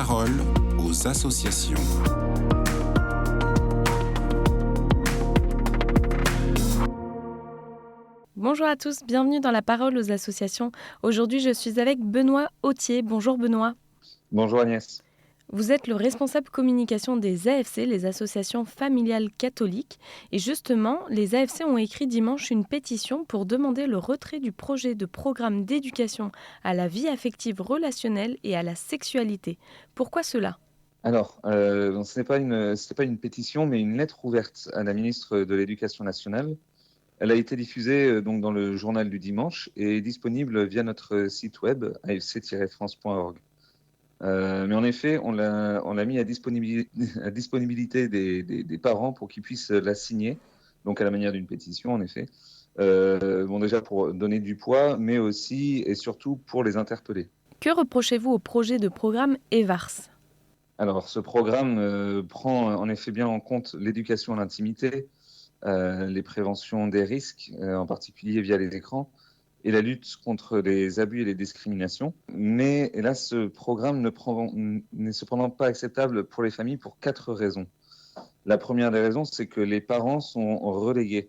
parole aux associations. Bonjour à tous, bienvenue dans la parole aux associations. Aujourd'hui, je suis avec Benoît Autier. Bonjour Benoît. Bonjour Agnès. Vous êtes le responsable communication des AFC, les associations familiales catholiques. Et justement, les AFC ont écrit dimanche une pétition pour demander le retrait du projet de programme d'éducation à la vie affective relationnelle et à la sexualité. Pourquoi cela ? Alors, ce n'est pas une pétition, mais une lettre ouverte à la ministre de l'Éducation nationale. Elle a été diffusée donc dans le journal du dimanche et est disponible via notre site web afc-france.org. Mais en effet, on l'a mis à disponibilité des parents pour qu'ils puissent la signer, donc à la manière d'une pétition, en effet. Déjà pour donner du poids, mais aussi et surtout pour les interpeller. Que reprochez-vous au projet de programme EVARS ? Alors, ce programme prend en effet bien en compte l'éducation à l'intimité, les préventions des risques, en particulier via les écrans, et la lutte contre les abus et les discriminations. Mais hélas, ce programme n'est cependant pas acceptable pour les familles pour 4 raisons. La première des raisons, c'est que les parents sont relégués.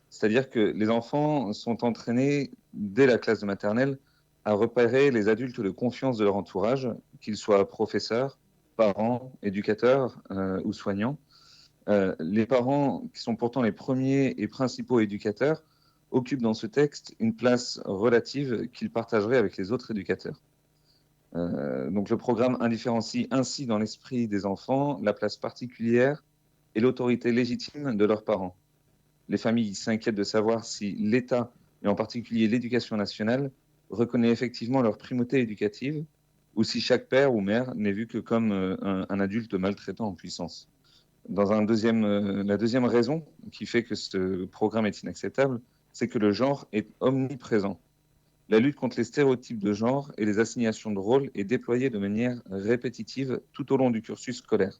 C'est-à-dire que les enfants sont entraînés dès la classe de maternelle à repérer les adultes de confiance de leur entourage, qu'ils soient professeurs, parents, éducateurs ou soignants. Les parents, qui sont pourtant les premiers et principaux éducateurs, occupent dans ce texte une place relative qu'ils partageraient avec les autres éducateurs. Donc le programme indifférencie ainsi dans l'esprit des enfants la place particulière et l'autorité légitime de leurs parents. Les familles s'inquiètent de savoir si l'État, et en particulier l'Éducation nationale, reconnaît effectivement leur primauté éducative, ou si chaque père ou mère n'est vu que comme un adulte maltraitant en puissance. La deuxième raison qui fait que ce programme est inacceptable, c'est que le genre est omniprésent. La lutte contre les stéréotypes de genre et les assignations de rôle est déployée de manière répétitive tout au long du cursus scolaire.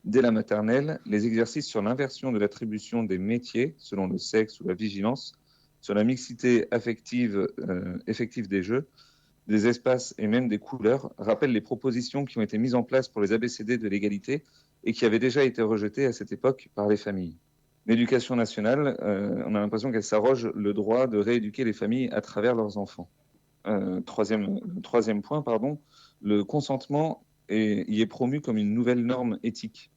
Dès la maternelle, les exercices sur l'inversion de l'attribution des métiers selon le sexe ou la vigilance, sur la mixité affective effective des jeux, des espaces et même des couleurs rappellent les propositions qui ont été mises en place pour les ABCD de l'égalité et qui avaient déjà été rejetées à cette époque par les familles. L'éducation nationale, on a l'impression qu'elle s'arroge le droit de rééduquer les familles à travers leurs enfants. Troisième point, le consentement y est promu comme une nouvelle norme éthique.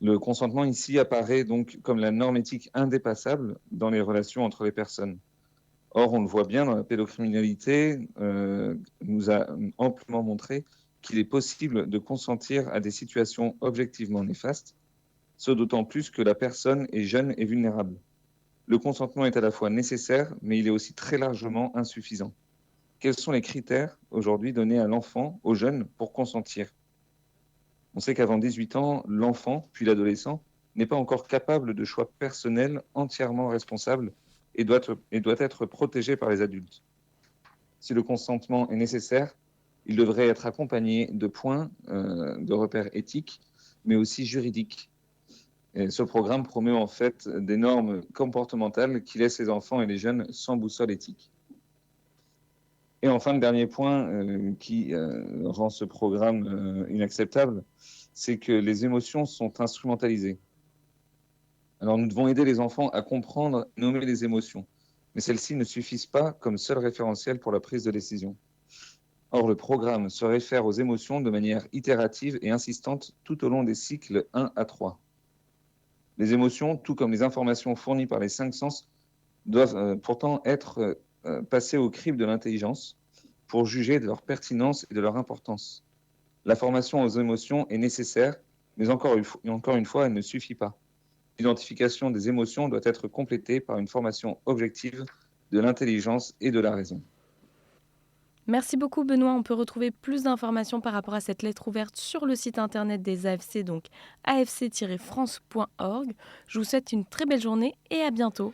Le consentement ici apparaît donc comme la norme éthique indépassable dans les relations entre les personnes. Or, on le voit bien dans la pédocriminalité, nous a amplement montré qu'il est possible de consentir à des situations objectivement néfastes, ce d'autant plus que la personne est jeune et vulnérable. Le consentement est à la fois nécessaire, mais il est aussi très largement insuffisant. Quels sont les critères aujourd'hui donnés à l'enfant, aux jeunes, pour consentir ? On sait qu'avant 18 ans, l'enfant, puis l'adolescent, n'est pas encore capable de choix personnels entièrement responsables et doit être protégé par les adultes. Si le consentement est nécessaire, il devrait être accompagné de points de repères éthiques, mais aussi juridiques. Et ce programme promeut en fait des normes comportementales qui laissent les enfants et les jeunes sans boussole éthique. Et enfin, le dernier point qui rend ce programme inacceptable, c'est que les émotions sont instrumentalisées. Alors nous devons aider les enfants à comprendre, nommer les émotions, mais celles-ci ne suffisent pas comme seul référentiel pour la prise de décision. Or, le programme se réfère aux émotions de manière itérative et insistante tout au long des cycles 1 à 3. Les émotions, tout comme les informations fournies par les 5 sens, doivent pourtant être passées au crible de l'intelligence pour juger de leur pertinence et de leur importance. La formation aux émotions est nécessaire, mais encore une fois, elle ne suffit pas. L'identification des émotions doit être complétée par une formation objective de l'intelligence et de la raison. Merci beaucoup Benoît, on peut retrouver plus d'informations par rapport à cette lettre ouverte sur le site internet des AFC, donc afc-france.org. Je vous souhaite une très belle journée et à bientôt.